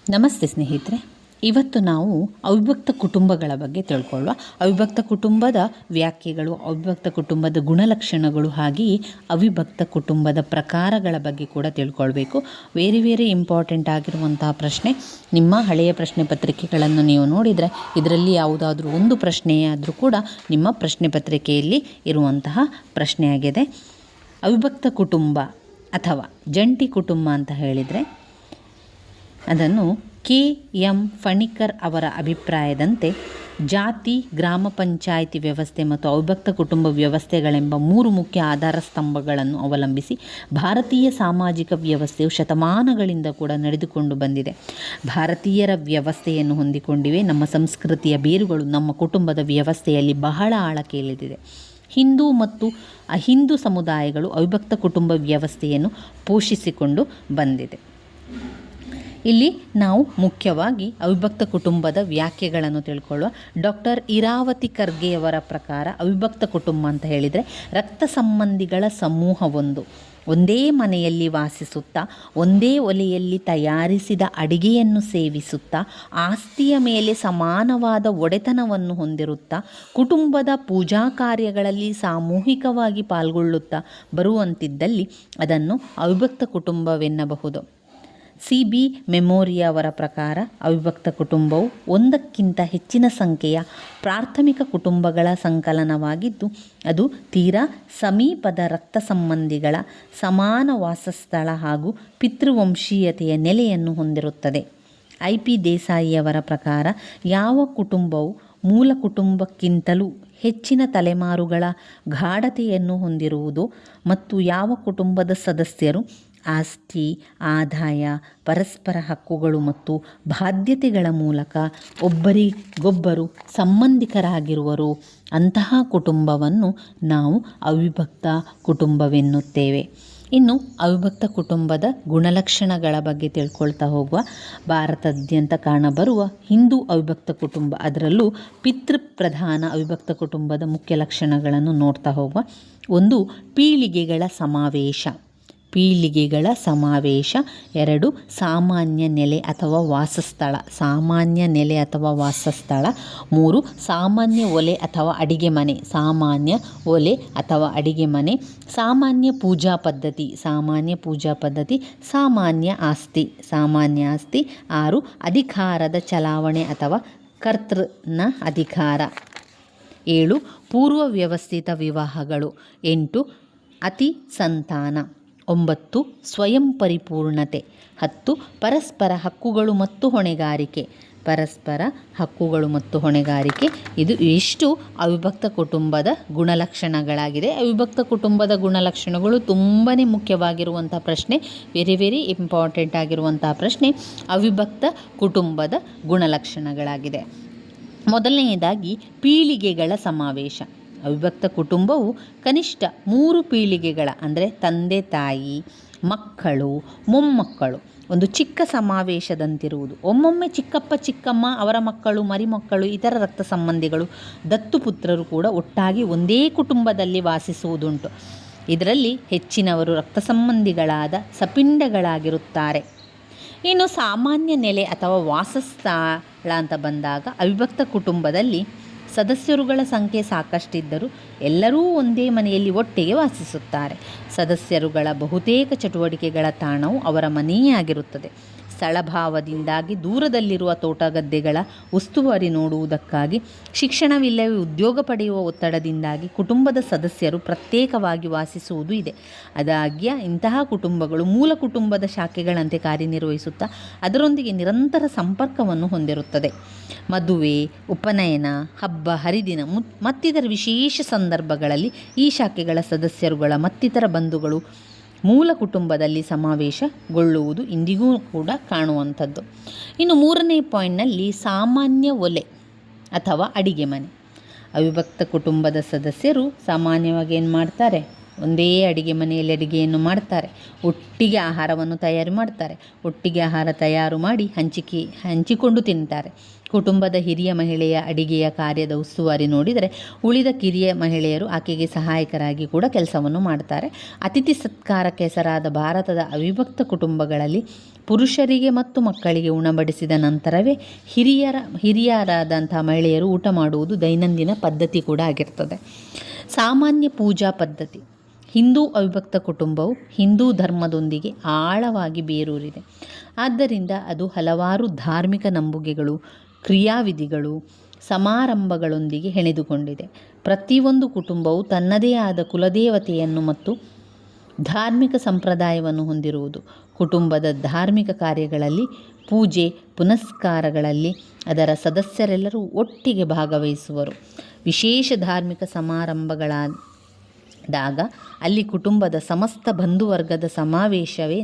ನಮಸ್ತೆ ಸ್ನೇಹಿತರೆ, ಇವತ್ತು ನಾವು ಅವಿಭಕ್ತ ಕುಟುಂಬಗಳ ಬಗ್ಗೆ ತಿಳ್ಕೊಳ್ಳುವ. ಅವಿಭಕ್ತ ಕುಟುಂಬದ ವ್ಯಾಖ್ಯೆಗಳು, ಅವಿಭಕ್ತ ಕುಟುಂಬದ ಗುಣಲಕ್ಷಣಗಳು, ಹಾಗೆಯೇ ಅವಿಭಕ್ತ ಕುಟುಂಬದ ಪ್ರಕಾರಗಳ ಬಗ್ಗೆ ಕೂಡ ತಿಳ್ಕೊಳ್ಬೇಕು. ವೆರಿ ಇಂಪಾರ್ಟೆಂಟ್ ಆಗಿರುವಂತಹ ಪ್ರಶ್ನೆ. ನಿಮ್ಮ ಹಳೆಯ ಪ್ರಶ್ನೆ ಪತ್ರಿಕೆಗಳನ್ನು ನೀವು ನೋಡಿದರೆ ಇದರಲ್ಲಿ ಯಾವುದಾದ್ರೂ ಒಂದು ಪ್ರಶ್ನೆಯಾದರೂ ಕೂಡ ನಿಮ್ಮ ಪ್ರಶ್ನೆ ಪತ್ರಿಕೆಯಲ್ಲಿ ಇರುವಂತಹ ಪ್ರಶ್ನೆಯಾಗಿದೆ. ಅವಿಭಕ್ತ ಕುಟುಂಬ ಅಥವಾ ಜಂಟಿ ಕುಟುಂಬ ಅಂತ ಹೇಳಿದರೆ ಅದನ್ನು KM ಫಣಿಕರ್ ಅವರ ಅಭಿಪ್ರಾಯದಂತೆ ಜಾತಿ, ಗ್ರಾಮ ಪಂಚಾಯಿತಿ ವ್ಯವಸ್ಥೆ ಮತ್ತು ಅವಿಭಕ್ತ ಕುಟುಂಬ ವ್ಯವಸ್ಥೆಗಳೆಂಬ 3 ಮುಖ್ಯ ಆಧಾರ ಸ್ತಂಭಗಳನ್ನು ಅವಲಂಬಿಸಿ ಭಾರತೀಯ ಸಾಮಾಜಿಕ ವ್ಯವಸ್ಥೆಯು ಶತಮಾನಗಳಿಂದ ಕೂಡ ನಡೆದುಕೊಂಡು ಬಂದಿದೆ. ಭಾರತೀಯರ ವ್ಯವಸ್ಥೆಯನ್ನು ಹೊಂದಿಕೊಂಡಿವೆ. ನಮ್ಮ ಸಂಸ್ಕೃತಿಯ ಬೇರುಗಳು ನಮ್ಮ ಕುಟುಂಬದ ವ್ಯವಸ್ಥೆಯಲ್ಲಿ ಬಹಳ ಆಳಕ್ಕೆ ಇಳಿದಿದೆ. ಹಿಂದೂ ಮತ್ತು ಅಹಿಂದೂ ಸಮುದಾಯಗಳು ಅವಿಭಕ್ತ ಕುಟುಂಬ ವ್ಯವಸ್ಥೆಯನ್ನು ಪೋಷಿಸಿಕೊಂಡು ಬಂದಿದೆ. ಇಲ್ಲಿ ನಾವು ಮುಖ್ಯವಾಗಿ ಅವಿಭಕ್ತ ಕುಟುಂಬದ ವ್ಯಾಖ್ಯೆಗಳನ್ನು ತಿಳ್ಕೊಳ್ಳುವ. ಡಾಕ್ಟರ್ ಇರಾವತಿ ಖರ್ಗೆಯವರ ಪ್ರಕಾರ ಅವಿಭಕ್ತ ಕುಟುಂಬ ಅಂತ ಹೇಳಿದರೆ ರಕ್ತ ಸಂಬಂಧಿಗಳ ಸಮೂಹವೊಂದು ಒಂದೇ ಮನೆಯಲ್ಲಿ ವಾಸಿಸುತ್ತಾ, ಒಂದೇ ಒಲೆಯಲ್ಲಿ ತಯಾರಿಸಿದ ಅಡಿಗೆಯನ್ನು ಸೇವಿಸುತ್ತಾ, ಆಸ್ತಿಯ ಮೇಲೆ ಸಮಾನವಾದ ಒಡೆತನವನ್ನು ಹೊಂದಿರುತ್ತಾ, ಕುಟುಂಬದ ಪೂಜಾ ಕಾರ್ಯಗಳಲ್ಲಿ ಸಾಮೂಹಿಕವಾಗಿ ಪಾಲ್ಗೊಳ್ಳುತ್ತಾ ಬರುವಂತಿದ್ದಲ್ಲಿ ಅದನ್ನು ಅವಿಭಕ್ತ ಕುಟುಂಬವೆನ್ನಬಹುದು. CB ಮೆಮೋರಿಯಾ ಅವರ ಪ್ರಕಾರ ಅವಿಭಕ್ತ ಕುಟುಂಬವು ಒಂದಕ್ಕಿಂತ ಹೆಚ್ಚಿನ ಸಂಖ್ಯೆಯ ಪ್ರಾಥಮಿಕ ಕುಟುಂಬಗಳ ಸಂಕಲನವಾಗಿದ್ದು, ಅದು ತೀರಾ ಸಮೀಪದ ರಕ್ತ ಸಂಬಂಧಿಗಳ ಸಮಾನ ವಾಸಸ್ಥಳ ಹಾಗೂ ಪಿತೃವಂಶೀಯತೆಯ ನೆಲೆಯನ್ನು ಹೊಂದಿರುತ್ತದೆ. IP ದೇಸಾಯಿಯವರ ಪ್ರಕಾರ ಯಾವ ಕುಟುಂಬವು ಮೂಲ ಕುಟುಂಬಕ್ಕಿಂತಲೂ ಹೆಚ್ಚಿನ ತಲೆಮಾರುಗಳ ಗಾಢತೆಯನ್ನು ಹೊಂದಿರುವುದು ಮತ್ತು ಯಾವ ಕುಟುಂಬದ ಸದಸ್ಯರು ಆಸ್ತಿ, ಆದಾಯ, ಪರಸ್ಪರ ಹಕ್ಕುಗಳು ಮತ್ತು ಬಾಧ್ಯತೆಗಳ ಮೂಲಕ ಒಬ್ಬರಿಗೊಬ್ಬರು ಸಂಬಂಧಿಕರಾಗಿರುವರು, ಅಂತಹ ಕುಟುಂಬವನ್ನು ನಾವು ಅವಿಭಕ್ತ ಕುಟುಂಬವೆನ್ನುತ್ತೇವೆ. ಇನ್ನು ಅವಿಭಕ್ತ ಕುಟುಂಬದ ಗುಣಲಕ್ಷಣಗಳ ಬಗ್ಗೆ ತಿಳ್ಕೊಳ್ತಾ ಹೋಗುವ. ಭಾರತಾದ್ಯಂತ ಕಾಣಬರುವ ಹಿಂದೂ ಅವಿಭಕ್ತ ಕುಟುಂಬ, ಅದರಲ್ಲೂ ಪಿತೃಪ್ರಧಾನ ಅವಿಭಕ್ತ ಕುಟುಂಬದ ಮುಖ್ಯ ಲಕ್ಷಣಗಳನ್ನು ನೋಡ್ತಾ ಹೋಗುವ. 1. ಪೀಳಿಗೆಗಳ ಸಮಾವೇಶ. 2. ಸಾಮಾನ್ಯ ನೆಲೆ ಅಥವಾ ವಾಸಸ್ಥಳ. 3. ಸಾಮಾನ್ಯ ಒಲೆ ಅಥವಾ ಅಡಿಗೆ ಮನೆ. ಸಾಮಾನ್ಯ ಪೂಜಾ ಪದ್ಧತಿ. ಸಾಮಾನ್ಯ ಆಸ್ತಿ. 6. ಅಧಿಕಾರದ ಚಲಾವಣೆ ಅಥವಾ ಕರ್ತೃನ ಅಧಿಕಾರ. 7. ಪೂರ್ವ ವ್ಯವಸ್ಥಿತ ವಿವಾಹಗಳು. 8. ಅತಿ ಸಂತಾನ. 9. ಸ್ವಯಂ ಪರಿಪೂರ್ಣತೆ. 10. ಪರಸ್ಪರ ಹಕ್ಕುಗಳು ಮತ್ತು ಹೊಣೆಗಾರಿಕೆ. ಇದು ಇಷ್ಟು ಅವಿಭಕ್ತ ಕುಟುಂಬದ ಗುಣಲಕ್ಷಣಗಳಾಗಿದೆ. ಅವಿಭಕ್ತ ಕುಟುಂಬದ ಗುಣಲಕ್ಷಣಗಳು ತುಂಬಾ ಮುಖ್ಯವಾಗಿರುವಂಥ ಪ್ರಶ್ನೆ, ವೆರಿ ಇಂಪಾರ್ಟೆಂಟ್ ಆಗಿರುವಂಥ ಪ್ರಶ್ನೆ. ಅವಿಭಕ್ತ ಕುಟುಂಬದ ಗುಣಲಕ್ಷಣಗಳಾಗಿದೆ. ಮೊದಲನೆಯದಾಗಿ ಪೀಳಿಗೆಗಳ ಸಮಾವೇಶ. ಅವಿಭಕ್ತ ಕುಟುಂಬವು ಕನಿಷ್ಠ 3 ಪೀಳಿಗೆಗಳ ಅಂದರೆ ತಂದೆ ತಾಯಿ, ಮಕ್ಕಳು, ಮೊಮ್ಮಕ್ಕಳು ಒಂದು ಚಿಕ್ಕ ಸಮಾವೇಶದಂತಿರುವುದು. ಒಮ್ಮೊಮ್ಮೆ ಚಿಕ್ಕಪ್ಪ ಚಿಕ್ಕಮ್ಮ, ಅವರ ಮಕ್ಕಳು, ಮರಿಮಕ್ಕಳು, ಇತರ ರಕ್ತ ಸಂಬಂಧಿಗಳು, ದತ್ತುಪುತ್ರರು ಕೂಡ ಒಟ್ಟಾಗಿ ಒಂದೇ ಕುಟುಂಬದಲ್ಲಿ ವಾಸಿಸುವುದುಂಟು. ಇದರಲ್ಲಿ ಹೆಚ್ಚಿನವರು ರಕ್ತ ಸಂಬಂಧಿಗಳಾದ ಸಪಿಂಡಗಳಾಗಿರುತ್ತಾರೆ. ಇನ್ನು ಸಾಮಾನ್ಯ ನೆಲೆ ಅಥವಾ ವಾಸಸ್ಥಳ ಅಂತ ಬಂದಾಗ ಅವಿಭಕ್ತ ಕುಟುಂಬದಲ್ಲಿ ಸದಸ್ಯರುಗಳ ಸಂಖ್ಯೆ ಸಾಕಷ್ಟಿದ್ದರೂ ಎಲ್ಲರೂ ಒಂದೇ ಮನೆಯಲ್ಲಿ ಒಟ್ಟಿಗೆ ವಾಸಿಸುತ್ತಾರೆ. ಸದಸ್ಯರುಗಳ ಬಹುತೇಕ ಚಟುವಟಿಕೆಗಳ ತಾಣವು ಅವರ ಮನೆಯೇ ಆಗಿರುತ್ತದೆ. ಸ್ಥಳಭಾವದಿಂದಾಗಿ ದೂರದಲ್ಲಿರುವ ತೋಟ ಗದ್ದೆಗಳ ಉಸ್ತುವಾರಿ ನೋಡುವುದಕ್ಕಾಗಿ, ಶಿಕ್ಷಣವಿಲ್ಲವೇ ಉದ್ಯೋಗ ಪಡೆಯುವ ಒತ್ತಡದಿಂದಾಗಿ ಕುಟುಂಬದ ಸದಸ್ಯರು ಪ್ರತ್ಯೇಕವಾಗಿ ವಾಸಿಸುವುದು ಇದೆ. ಆದಾಗ್ಯೂ ಇಂತಹ ಕುಟುಂಬಗಳು ಮೂಲ ಕುಟುಂಬದ ಶಾಖೆಗಳಂತೆ ಕಾರ್ಯನಿರ್ವಹಿಸುತ್ತಾ ಅದರೊಂದಿಗೆ ನಿರಂತರ ಸಂಪರ್ಕವನ್ನು ಹೊಂದಿರುತ್ತದೆ. ಮದುವೆ, ಉಪನಯನ, ಹಬ್ಬ ಹರಿದಿನ ಮತ್ತಿತರ ವಿಶೇಷ ಸಂದರ್ಭಗಳಲ್ಲಿ ಈ ಶಾಖೆಗಳ ಸದಸ್ಯರುಗಳ ಮತ್ತಿತರ ಬಂಧುಗಳು ಮೂಲ ಕುಟುಂಬದಲ್ಲಿ ಸಮಾವೇಶಗೊಳ್ಳುವುದು ಇಂದಿಗೂ ಕೂಡ ಕಾಣುವಂಥದ್ದು. ಇನ್ನು 3ನೇ ಪಾಯಿಂಟ್ನಲ್ಲಿ ಸಾಮಾನ್ಯ ಒಲೆ ಅಥವಾ ಅಡಿಗೆ ಮನೆ. ಅವಿಭಕ್ತ ಕುಟುಂಬದ ಸದಸ್ಯರು ಸಾಮಾನ್ಯವಾಗಿ ಏನು ಮಾಡ್ತಾರೆ, ಒಂದೇ ಅಡಿಗೆ ಮನೆಯಲ್ಲಿ ಅಡಿಗೆಯನ್ನು ಮಾಡ್ತಾರೆ, ಒಟ್ಟಿಗೆ ಆಹಾರವನ್ನು ತಯಾರು ಮಾಡ್ತಾರೆ, ಒಟ್ಟಿಗೆ ಆಹಾರ ತಯಾರು ಮಾಡಿ ಹಂಚಿಕೊಂಡು ತಿಂತಾರೆ. ಕುಟುಂಬದ ಹಿರಿಯ ಮಹಿಳೆಯ ಅಡಿಗೆಯ ಕಾರ್ಯದ ಉಸ್ತುವಾರಿ ನೋಡಿದರೆ ಉಳಿದ ಕಿರಿಯ ಮಹಿಳೆಯರು ಆಕೆಗೆ ಸಹಾಯಕರಾಗಿ ಕೂಡ ಕೆಲಸವನ್ನು ಮಾಡ್ತಾರೆ. ಅತಿಥಿ ಸತ್ಕಾರಕ್ಕೆ ಹೆಸರಾದ ಭಾರತದ ಅವಿಭಕ್ತ ಕುಟುಂಬಗಳಲ್ಲಿ ಪುರುಷರಿಗೆ ಮತ್ತು ಮಕ್ಕಳಿಗೆ ಉಣಬಡಿಸಿದ ನಂತರವೇ ಹಿರಿಯರಾದಂಥ ಮಹಿಳೆಯರು ಊಟ ಮಾಡುವುದು ದೈನಂದಿನ ಪದ್ಧತಿ ಕೂಡ ಆಗಿರ್ತದೆ. ಸಾಮಾನ್ಯ ಪೂಜಾ ಪದ್ಧತಿ. ಹಿಂದೂ ಅವಿಭಕ್ತ ಕುಟುಂಬವು ಹಿಂದೂ ಧರ್ಮದೊಂದಿಗೆ ಆಳವಾಗಿ ಬೇರೂರಿದೆ. ಆದ್ದರಿಂದ ಅದು ಹಲವಾರು ಧಾರ್ಮಿಕ ನಂಬುಗೆಗಳು, ಕ್ರಿಯಾವಿಧಿಗಳು, ಸಮಾರಂಭಗಳೊಂದಿಗೆ ಹೆಣೆದುಕೊಂಡಿದೆ. ಪ್ರತಿಯೊಂದು ಕುಟುಂಬವು ತನ್ನದೇ ಆದ ಕುಲದೇವತೆಯನ್ನು ಮತ್ತು ಧಾರ್ಮಿಕ ಸಂಪ್ರದಾಯವನ್ನು ಹೊಂದಿರುವುದು. ಕುಟುಂಬದ ಧಾರ್ಮಿಕ ಕಾರ್ಯಗಳಲ್ಲಿ, ಪೂಜೆ ಪುನಸ್ಕಾರಗಳಲ್ಲಿ ಅದರ ಸದಸ್ಯರೆಲ್ಲರೂ ಒಟ್ಟಿಗೆ ಭಾಗವಹಿಸುವರು. ವಿಶೇಷ ಧಾರ್ಮಿಕ ಸಮಾರಂಭಗಳಾದಾಗ ಅಲ್ಲಿ ಕುಟುಂಬದ ಸಮಸ್ತ ಬಂಧುವರ್ಗದ ಸಮಾವೇಶವೇ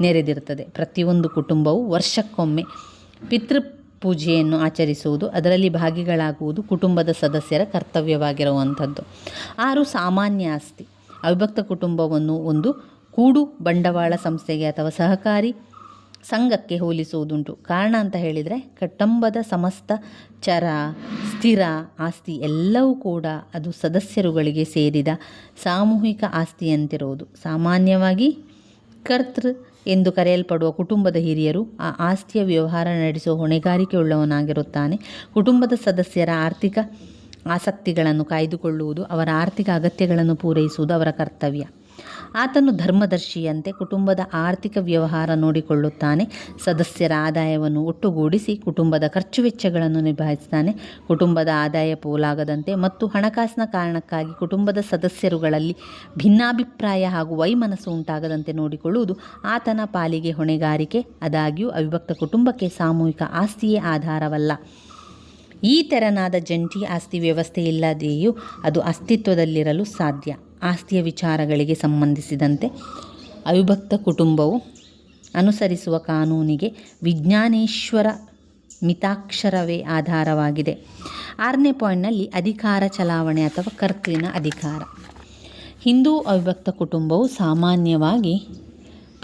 ನೆರೆದಿರುತ್ತದೆ. ಪ್ರತಿಯೊಂದು ಕುಟುಂಬವು ವರ್ಷಕ್ಕೊಮ್ಮೆ ಪಿತೃಪೂಜೆಯನ್ನು ಆಚರಿಸುವುದು, ಅದರಲ್ಲಿ ಭಾಗಿಗಳಾಗುವುದು ಕುಟುಂಬದ ಸದಸ್ಯರ ಕರ್ತವ್ಯವಾಗಿರುವಂಥದ್ದು. 6. ಸಾಮಾನ್ಯ ಆಸ್ತಿ. ಅವಿಭಕ್ತ ಕುಟುಂಬವನ್ನು ಒಂದು ಕೂಡು ಬಂಡವಾಳ ಸಂಸ್ಥೆಗೆ ಅಥವಾ ಸಹಕಾರಿ ಸಂಘಕ್ಕೆ ಹೋಲಿಸುವುದುಂಟು. ಕಾರಣ ಅಂತ ಹೇಳಿದರೆ ಕುಟುಂಬದ ಸಮಸ್ತ ಚರ ಸ್ಥಿರ ಆಸ್ತಿ ಎಲ್ಲವೂ ಕೂಡ ಅದು ಸದಸ್ಯರುಗಳಿಗೆ ಸೇರಿದ ಸಾಮೂಹಿಕ ಆಸ್ತಿಯಂತಿರುವುದು. ಸಾಮಾನ್ಯವಾಗಿ ಕರ್ತೃ ಎಂದು ಕರೆಯಲ್ಪಡುವ ಕುಟುಂಬದ ಹಿರಿಯರು ಆ ಆಸ್ತಿಯ ವ್ಯವಹಾರ ನಡೆಸುವ ಹೊಣೆಗಾರಿಕೆ ಉಳ್ಳವನಾಗಿರುತ್ತಾನೆ. ಕುಟುಂಬದ ಸದಸ್ಯರ ಆರ್ಥಿಕ ಆಸಕ್ತಿಗಳನ್ನು ಕಾಯ್ದುಕೊಳ್ಳುವುದು, ಅವರ ಆರ್ಥಿಕ ಅಗತ್ಯಗಳನ್ನು ಪೂರೈಸುವುದು ಅವರ ಕರ್ತವ್ಯ. ಆತನು ಧರ್ಮದರ್ಶಿಯಂತೆ ಕುಟುಂಬದ ಆರ್ಥಿಕ ವ್ಯವಹಾರ ನೋಡಿಕೊಳ್ಳುತ್ತಾನೆ. ಸದಸ್ಯರ ಆದಾಯವನ್ನು ಒಟ್ಟುಗೂಡಿಸಿ ಕುಟುಂಬದ ಖರ್ಚು ವೆಚ್ಚಗಳನ್ನು ನಿಭಾಯಿಸ್ತಾನೆ. ಕುಟುಂಬದ ಆದಾಯ ಪೋಲಾಗದಂತೆ ಮತ್ತು ಹಣಕಾಸಿನ ಕಾರಣಕ್ಕಾಗಿ ಕುಟುಂಬದ ಸದಸ್ಯರುಗಳಲ್ಲಿ ಭಿನ್ನಾಭಿಪ್ರಾಯ ಹಾಗೂ ವೈಮನಸ್ಸು ಉಂಟಾಗದಂತೆ ನೋಡಿಕೊಳ್ಳುವುದು ಆತನ ಪಾಲಿಗೆ ಹೊಣೆಗಾರಿಕೆ. ಆದಾಗ್ಯೂ ಅವಿಭಕ್ತ ಕುಟುಂಬಕ್ಕೆ ಸಾಮೂಹಿಕ ಆಸ್ತಿಯೇ ಆಧಾರವಲ್ಲ. ಈ ತೆರನಾದ ಜಂಟಿ ಆಸ್ತಿ ವ್ಯವಸ್ಥೆ ಇಲ್ಲದೆಯೂ ಅದು ಅಸ್ತಿತ್ವದಲ್ಲಿರಲು ಸಾಧ್ಯ. ಆಸ್ತಿಯ ವಿಚಾರಗಳಿಗೆ ಸಂಬಂಧಿಸಿದಂತೆ ಅವಿಭಕ್ತ ಕುಟುಂಬವು ಅನುಸರಿಸುವ ಕಾನೂನಿಗೆ ವಿಜ್ಞಾನೇಶ್ವರ ಮಿತಾಕ್ಷರವೇ ಆಧಾರವಾಗಿದೆ. 6ನೇ ಪಾಯಿಂಟ್ನಲ್ಲಿ ಅಧಿಕಾರ ಚಲಾವಣೆ ಅಥವಾ ಕರ್ತೃನ ಅಧಿಕಾರ. ಹಿಂದೂ ಅವಿಭಕ್ತ ಕುಟುಂಬವು ಸಾಮಾನ್ಯವಾಗಿ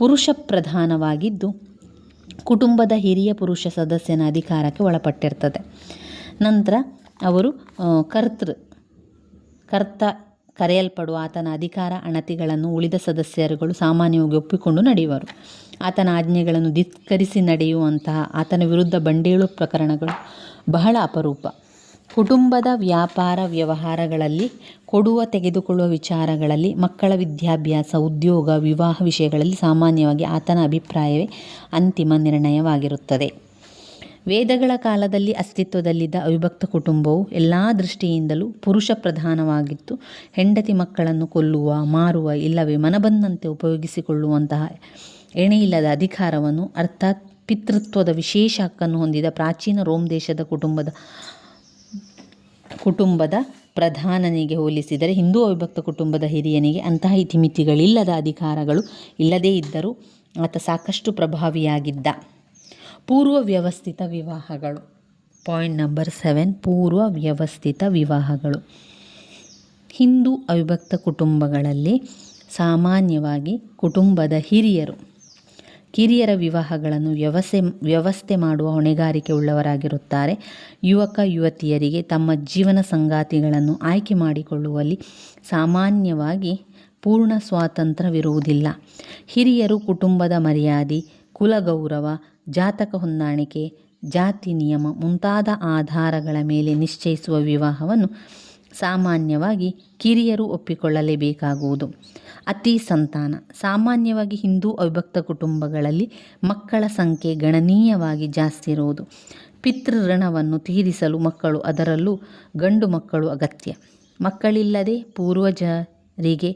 ಪುರುಷ ಪ್ರಧಾನವಾಗಿದ್ದು ಕುಟುಂಬದ ಹಿರಿಯ ಪುರುಷ ಸದಸ್ಯನ ಅಧಿಕಾರಕ್ಕೆ ಒಳಪಟ್ಟಿರ್ತದೆ. ನಂತರ ಅವರು ಕರ್ತ ಕರೆಯಲ್ಪಡುವ ಆತನ ಅಧಿಕಾರ ಅಣತಿಗಳನ್ನು ಉಳಿದ ಸದಸ್ಯರುಗಳು ಸಾಮಾನ್ಯವಾಗಿ ಒಪ್ಪಿಕೊಂಡು ನಡೆಯುವರು. ಆತನ ಆಜ್ಞೆಗಳನ್ನು ಧಿಕ್ಕರಿಸಿ ನಡೆಯುವಂತಹ ಆತನ ವಿರುದ್ಧ ಬಂಡೇಳು ಪ್ರಕರಣಗಳು ಬಹಳ ಅಪರೂಪ. ಕುಟುಂಬದ ವ್ಯಾಪಾರ ವ್ಯವಹಾರಗಳಲ್ಲಿ, ಕೊಡುವ ತೆಗೆದುಕೊಳ್ಳುವ ವಿಚಾರಗಳಲ್ಲಿ, ಮಕ್ಕಳ ವಿದ್ಯಾಭ್ಯಾಸ, ಉದ್ಯೋಗ, ವಿವಾಹ ವಿಷಯಗಳಲ್ಲಿ ಸಾಮಾನ್ಯವಾಗಿ ಆತನ ಅಭಿಪ್ರಾಯವೇ ಅಂತಿಮ ನಿರ್ಣಯವಾಗಿರುತ್ತದೆ. ವೇದಗಳ ಕಾಲದಲ್ಲಿ ಅಸ್ತಿತ್ವದಲ್ಲಿದ್ದ ಅವಿಭಕ್ತ ಕುಟುಂಬವು ಎಲ್ಲ ದೃಷ್ಟಿಯಿಂದಲೂ ಪುರುಷ ಪ್ರಧಾನವಾಗಿತ್ತು. ಹೆಂಡತಿ ಮಕ್ಕಳನ್ನು ಕೊಲ್ಲುವ, ಮಾರುವ, ಇಲ್ಲವೇ ಮನಬಂದಂತೆ ಉಪಯೋಗಿಸಿಕೊಳ್ಳುವಂತಹ ಎಣೆಯಿಲ್ಲದ ಅಧಿಕಾರವನ್ನು ಅರ್ಥಾತ್ ಪಿತೃತ್ವದ ವಿಶೇಷ ಹಕ್ಕನ್ನು ಹೊಂದಿದ ಪ್ರಾಚೀನ ರೋಮ್ ದೇಶದ ಕುಟುಂಬದ ಪ್ರಧಾನನಿಗೆ ಹೋಲಿಸಿದರೆ ಹಿಂದೂ ಅವಿಭಕ್ತ ಕುಟುಂಬದ ಹಿರಿಯನಿಗೆ ಅಂತಹ ಇತಿಮಿತಿಗಳಿಲ್ಲದ ಅಧಿಕಾರಗಳು ಇಲ್ಲದೇ ಇದ್ದರೂ ಆತ ಸಾಕಷ್ಟು ಪ್ರಭಾವಿಯಾಗಿದ್ದ. ಪೂರ್ವ ವ್ಯವಸ್ಥಿತ ವಿವಾಹಗಳು. Point number 7. ಪೂರ್ವ ವ್ಯವಸ್ಥಿತ ವಿವಾಹಗಳು. ಹಿಂದೂ ಅವಿಭಕ್ತ ಕುಟುಂಬಗಳಲ್ಲಿ ಸಾಮಾನ್ಯವಾಗಿ ಕುಟುಂಬದ ಕಿರಿಯರ ವಿವಾಹಗಳನ್ನು ವ್ಯವಸ್ಥೆ ಮಾಡುವ ಹೊಣೆಗಾರಿಕೆ ಉಳ್ಳವರಾಗಿರುತ್ತಾರೆ. ಯುವಕ ಯುವತಿಯರಿಗೆ ತಮ್ಮ ಜೀವನ ಸಂಗಾತಿಗಳನ್ನು ಆಯ್ಕೆ ಮಾಡಿಕೊಳ್ಳುವಲ್ಲಿ ಸಾಮಾನ್ಯವಾಗಿ ಪೂರ್ಣ ಸ್ವಾತಂತ್ರ್ಯವಿರುವುದಿಲ್ಲ. ಹಿರಿಯರು ಕುಟುಂಬದ ಮರ್ಯಾದೆ, ಕುಲಗೌರವ, ಜಾತಕ ಹೊಂದಾಣಿಕೆ, ಜಾತಿ ನಿಯಮ ಮುಂತಾದ ಆಧಾರಗಳ ಮೇಲೆ ನಿಶ್ಚಯಿಸುವ ವಿವಾಹವನ್ನು ಸಾಮಾನ್ಯವಾಗಿ ಕಿರಿಯರು ಒಪ್ಪಿಕೊಳ್ಳಲೇಬೇಕಾಗುವುದು. ಅತಿ ಸಂತಾನ. ಸಾಮಾನ್ಯವಾಗಿ ಹಿಂದೂ ಅವಿಭಕ್ತ ಕುಟುಂಬಗಳಲ್ಲಿ ಮಕ್ಕಳ ಸಂಖ್ಯೆ ಗಣನೀಯವಾಗಿ ಜಾಸ್ತಿ ಇರುವುದು. ಪಿತೃಋಣವನ್ನು ತೀರಿಸಲು ಮಕ್ಕಳು, ಅದರಲ್ಲೂ ಗಂಡು ಮಕ್ಕಳು ಅಗತ್ಯ. ಮಕ್ಕಳಿಲ್ಲದೆ ಪೂರ್ವಜರಿಗೆ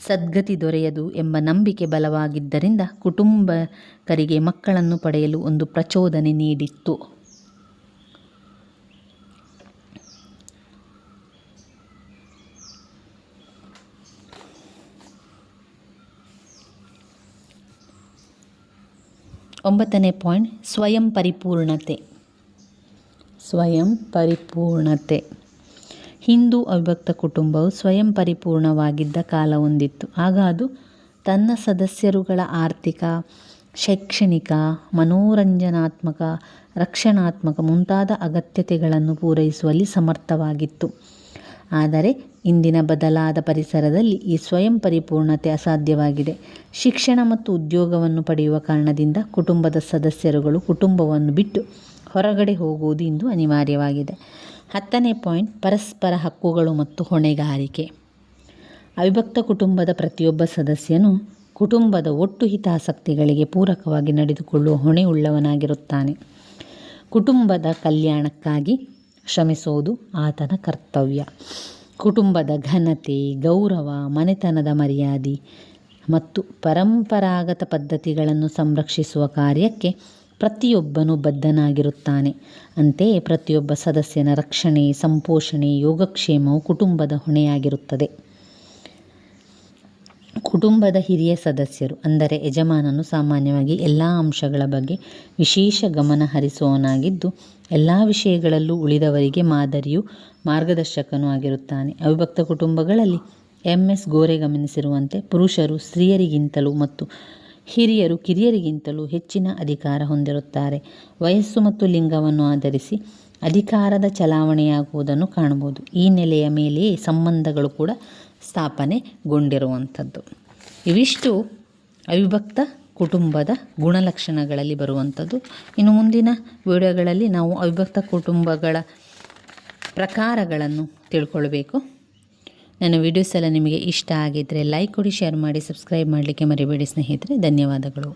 ಸದ್ಗತಿ ದೊರೆಯದು ಎಂಬ ನಂಬಿಕೆ ಬಲವಾಗಿದ್ದರಿಂದ ಕುಟುಂಬಕರಿಗೆ ಮಕ್ಕಳನ್ನು ಪಡೆಯಲು ಒಂದು ಪ್ರಚೋದನೆ ನೀಡಿತ್ತು. ಒಂಬತ್ತನೇ ಪಾಯಿಂಟ್, ಸ್ವಯಂ ಪರಿಪೂರ್ಣತೆ. ಹಿಂದೂ ಅವಿಭಕ್ತ ಕುಟುಂಬವು ಸ್ವಯಂ ಪರಿಪೂರ್ಣವಾಗಿದ್ದ ಕಾಲವೊಂದಿತ್ತು. ಆಗ ಅದು ತನ್ನ ಸದಸ್ಯರುಗಳ ಆರ್ಥಿಕ, ಶೈಕ್ಷಣಿಕ, ಮನೋರಂಜನಾತ್ಮಕ, ರಕ್ಷಣಾತ್ಮಕ ಮುಂತಾದ ಅಗತ್ಯತೆಗಳನ್ನು ಪೂರೈಸುವಲ್ಲಿ ಸಮರ್ಥವಾಗಿತ್ತು. ಆದರೆ ಇಂದಿನ ಬದಲಾದ ಪರಿಸರದಲ್ಲಿ ಈ ಸ್ವಯಂ ಪರಿಪೂರ್ಣತೆ ಅಸಾಧ್ಯವಾಗಿದೆ. ಶಿಕ್ಷಣ ಮತ್ತು ಉದ್ಯೋಗವನ್ನು ಪಡೆಯುವ ಕಾರಣದಿಂದ ಕುಟುಂಬದ ಸದಸ್ಯರುಗಳು ಕುಟುಂಬವನ್ನು ಬಿಟ್ಟು ಹೊರಗಡೆ ಹೋಗುವುದು ಇಂದು ಅನಿವಾರ್ಯವಾಗಿದೆ. 10ನೇ ಪಾಯಿಂಟ್, ಪರಸ್ಪರ ಹಕ್ಕುಗಳು ಮತ್ತು ಹೊಣೆಗಾರಿಕೆ. ಅವಿಭಕ್ತ ಕುಟುಂಬದ ಪ್ರತಿಯೊಬ್ಬ ಸದಸ್ಯನು ಕುಟುಂಬದ ಒಟ್ಟು ಹಿತಾಸಕ್ತಿಗಳಿಗೆ ಪೂರಕವಾಗಿ ನಡೆದುಕೊಳ್ಳುವ ಹೊಣೆಯುಳ್ಳವನಾಗಿರುತ್ತಾನೆ. ಕುಟುಂಬದ ಕಲ್ಯಾಣಕ್ಕಾಗಿ ಶ್ರಮಿಸುವುದು ಆತನ ಕರ್ತವ್ಯ. ಕುಟುಂಬದ ಘನತೆ, ಗೌರವ, ಮನೆತನದ ಮರ್ಯಾದೆ ಮತ್ತು ಪರಂಪರಾಗತ ಪದ್ಧತಿಗಳನ್ನು ಸಂರಕ್ಷಿಸುವ ಕಾರ್ಯಕ್ಕೆ ಪ್ರತಿಯೊಬ್ಬನೂ ಬದ್ಧನಾಗಿರುತ್ತಾನೆ. ಅಂತೆಯೇ ಪ್ರತಿಯೊಬ್ಬ ಸದಸ್ಯನ ರಕ್ಷಣೆ, ಸಂಪೋಷಣೆ, ಯೋಗಕ್ಷೇಮವು ಕುಟುಂಬದ ಹೊಣೆಯಾಗಿರುತ್ತದೆ. ಕುಟುಂಬದ ಹಿರಿಯ ಸದಸ್ಯರು ಅಂದರೆ ಯಜಮಾನನು ಸಾಮಾನ್ಯವಾಗಿ ಎಲ್ಲ ಅಂಶಗಳ ಬಗ್ಗೆ ವಿಶೇಷ ಗಮನ ಹರಿಸುವವನಾಗಿದ್ದು, ಎಲ್ಲ ವಿಷಯಗಳಲ್ಲೂ ಉಳಿದವರಿಗೆ ಮಾದರಿಯೂ ಮಾರ್ಗದರ್ಶಕನೂ ಆಗಿರುತ್ತಾನೆ. ಅವಿಭಕ್ತ ಕುಟುಂಬಗಳಲ್ಲಿ MS ಗೋರೆ ಗಮನಿಸಿರುವಂತೆ ಪುರುಷರು ಸ್ತ್ರೀಯರಿಗಿಂತಲೂ ಮತ್ತು ಹಿರಿಯರು ಕಿರಿಯರಿಗಿಂತಲೂ ಹೆಚ್ಚಿನ ಅಧಿಕಾರ ಹೊಂದಿರುತ್ತಾರೆ. ವಯಸ್ಸು ಮತ್ತು ಲಿಂಗವನ್ನು ಆಧರಿಸಿ ಅಧಿಕಾರದ ಚಲಾವಣೆಯಾಗುವುದನ್ನು ಕಾಣಬಹುದು. ಈ ನೆಲೆಯ ಮೇಲೆಯೇ ಸಂಬಂಧಗಳು ಕೂಡ ಸ್ಥಾಪನೆಗೊಂಡಿರುವಂಥದ್ದು. ಇವಿಷ್ಟು ಅವಿಭಕ್ತ ಕುಟುಂಬದ ಗುಣಲಕ್ಷಣಗಳಲ್ಲಿ ಬರುವಂಥದ್ದು. ಇನ್ನು ಮುಂದಿನ ವಿಡಿಯೋಗಳಲ್ಲಿ ನಾವು ಅವಿಭಕ್ತ ಕುಟುಂಬಗಳ ಪ್ರಕಾರಗಳನ್ನು ತಿಳ್ಕೊಳ್ಬೇಕು. ನನ್ನ ವಿಡಿಯೋಸ್ ಎಲ್ಲ ನಿಮಗೆ ಇಷ್ಟ ಆಗಿದ್ದರೆ ಲೈಕ್ ಕೊಡಿ, ಶೇರ್ ಮಾಡಿ, ಸಬ್ಸ್ಕ್ರೈಬ್ ಮಾಡಲಿಕ್ಕೆ ಮರಿಬೇಡಿ ಸ್ನೇಹಿತರೆ. ಧನ್ಯವಾದಗಳು.